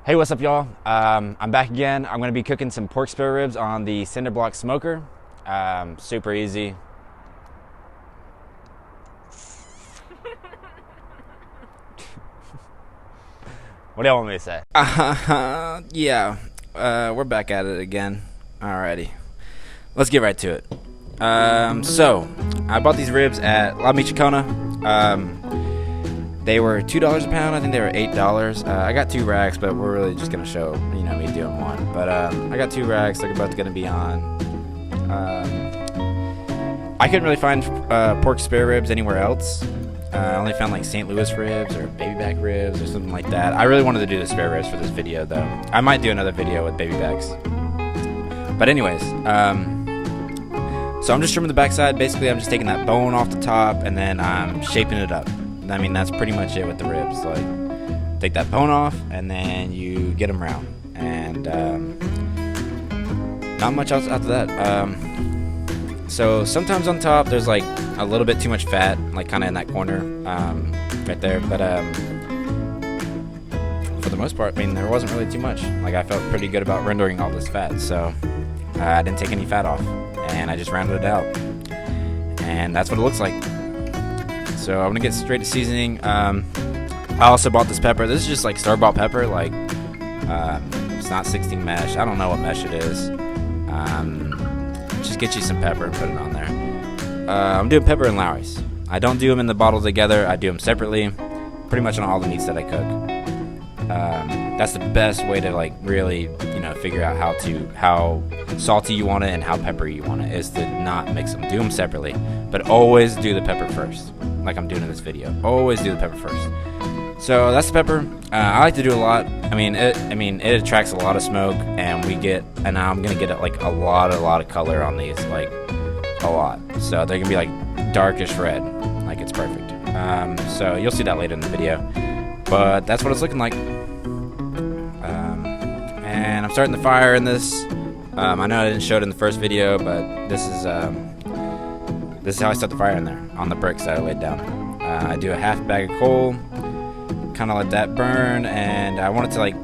Hey, what's up, y'all? I'm back again. I'm going to be cooking some pork spare ribs on the cinder block smoker. Super easy. What do y'all want me to say? Yeah, we're back at it again. Alrighty, let's get right to it. So I bought these ribs at La Michicona. They were $2 a pound. I think they were $8. I got 2 racks, but we're really just gonna show me doing one. But I got 2 racks. They're both gonna be on. I couldn't really find pork spare ribs anywhere else. I only found like St. Louis ribs or baby back ribs or something like that. I really wanted to do the spare ribs for this video, though. I might do another video with baby backs. But anyways, so I'm just trimming the backside. Basically, I'm just taking that bone off the top and then I'm shaping it up. I mean, that's pretty much it with the ribs. Like, take that bone off and then you get them round. And not much else after that. So sometimes on top there's like a little bit too much fat, like kind of in that corner right there. But for the most part, I mean, there wasn't really too much. Like, I felt pretty good about rendering all this fat, so I didn't take any fat off, and I just rounded it out, and that's what it looks like. So I'm gonna get straight to seasoning. I also bought this pepper. This is just like store-bought pepper. Like, it's not 16 mesh. I don't know what mesh it is. Just get you some pepper and put it on there. I'm doing pepper and Lawry's. I don't do them in the bottle together. I do them separately, pretty much on all the meats that I cook. That's the best way to like really, figure out how salty you want it and how peppery you want it, is to not mix them. Do them separately, but always do the pepper first, like I'm doing in this video. Always do the pepper first. So that's the pepper. I like to do a lot. I mean, it attracts a lot of smoke, and I'm gonna get like a lot of color on these, like a lot. So they're gonna be like darkish red, like it's perfect. So you'll see that later in the video, but that's what it's looking like. And I'm starting the fire in this. I know I didn't show it in the first video, but this is how I start the fire in there, on the bricks that I laid down. I do a half bag of coal, kind of let that burn, and I want it to like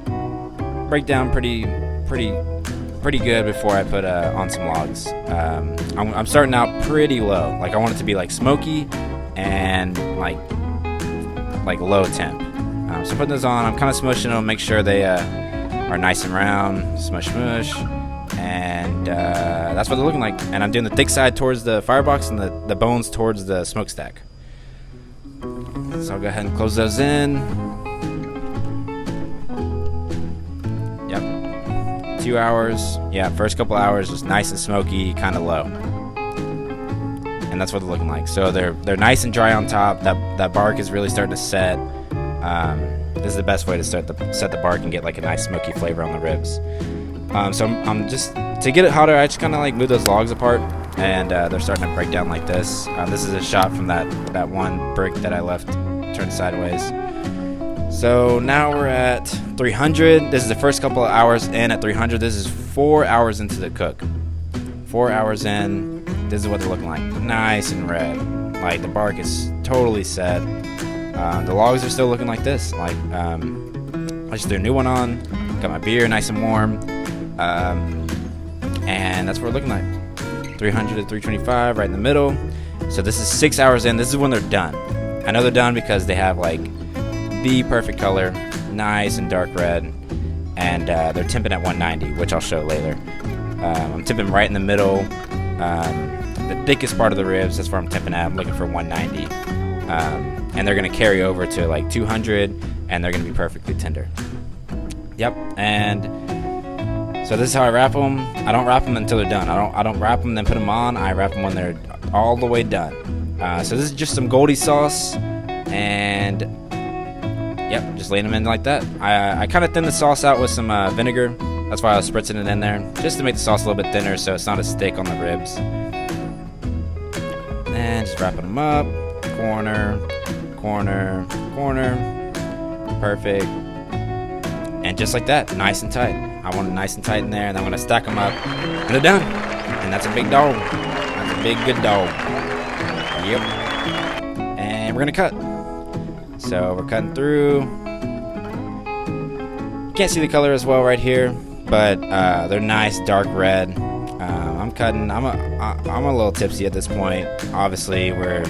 break down pretty good before I put on some logs. I'm starting out pretty low. Like, I want it to be like smoky and like low temp. So putting those on, I'm kind of smushing them, make sure they are nice and round. Smush, and that's what they're looking like. And I'm doing the thick side towards the firebox and the bones towards the smokestack. So I'll go ahead and close those in. Yep. 2 hours. Yeah, first couple hours was nice and smoky, kind of low. And that's what they're looking like. So they're nice and dry on top. That bark is really starting to set. This is the best way to set the bark and get like a nice smoky flavor on the ribs. So I'm just, to get it hotter, I just kind of like move those logs apart, and they're starting to break down like this. This is a shot from that one brick that I left turned sideways. So now we're at 300. This is the first couple of hours in at 300. This is 4 hours into the cook. 4 hours in, this is what they're looking like. Nice and red. Like, the bark is totally set. The logs are still looking like this. Like, I just threw a new one on. Got my beer nice and warm. And that's what we're looking like. 300 to 325, right in the middle. So this is 6 hours in. This is when they're done. I know they're done because they have like the perfect color, nice and dark red, and they're temping at 190, which I'll show later. I'm temping right in the middle, the thickest part of the ribs. That's where I'm temping at. I'm looking for 190, and they're gonna carry over to like 200, and they're gonna be perfectly tender. Yep. And so this is how I wrap them. I don't wrap them until they're done. I don't wrap them then put them on. I wrap them when they're all the way done. So this is just some Goldie sauce, and yep, just laying them in like that. I kind of thin the sauce out with some vinegar. That's why I was spritzing it in there, just to make the sauce a little bit thinner so it's not as thick on the ribs. And just wrapping them up, corner, corner, corner, perfect. And just like that, nice and tight. I want it nice and tight in there, and I'm gonna stack them up, and they're done. And that's a big dog. That's a big good dog. Yep. And we're gonna cut. So we're cutting through. Can't see the color as well right here, but they're nice dark red. I'm cutting. I'm a little tipsy at this point. Obviously, we're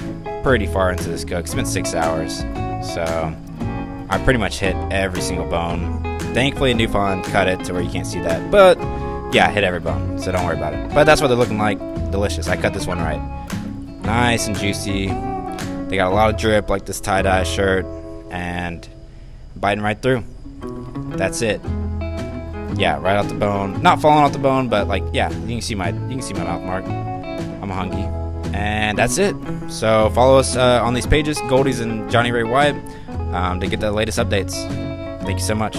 pretty far into this cook. It's been 6 hours, so I pretty much hit every single bone. Thankfully, Newfound cut it to where you can't see that, but yeah, I hit every bone, so don't worry about it. But that's what they're looking like. Delicious. I cut this one right. Nice and juicy. They got a lot of drip like this tie-dye shirt, and biting right through. That's it. Yeah, right off the bone. Not falling off the bone, but like, yeah, you can see my mouth mark. I'm a hunky. And that's it. So follow us on these pages, Goldies and Johnny Ray Wyatt, to get the latest updates. Thank you so much.